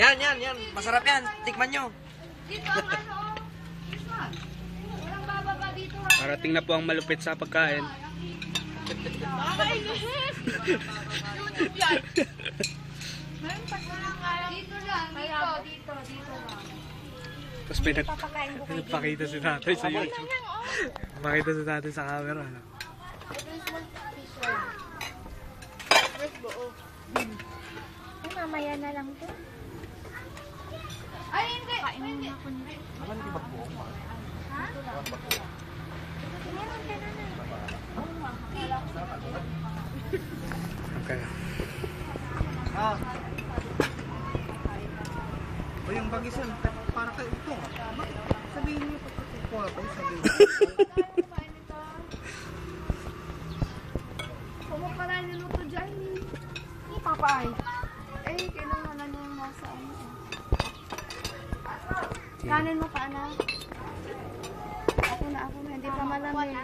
Yan. Masarap yan. Tikman nyo. Dito ang ano, this one. Walang bababa dito. Parating na po ang malupit sa pagkain. YouTube yan. Meron pa lang. Dito lang. Dito lang. Tapos pinagpakita si tatay sa YouTube. Pakita si tatay sa camera. Ay, mamaya na lang to. Ay, hindi. Kainin mo ako nito. Naman di ba buong ma? Ha? Meron ka na na. Okay. O yung bagisan, para kayo ito. Sabihin niyo pagkatukuha ko, sabihin niyo. Pumapala niluto dyan. Ni Papa ay. Kailangan na niya nasa ano. Kanin mo pa na. Ako na. Hindi pa malamig.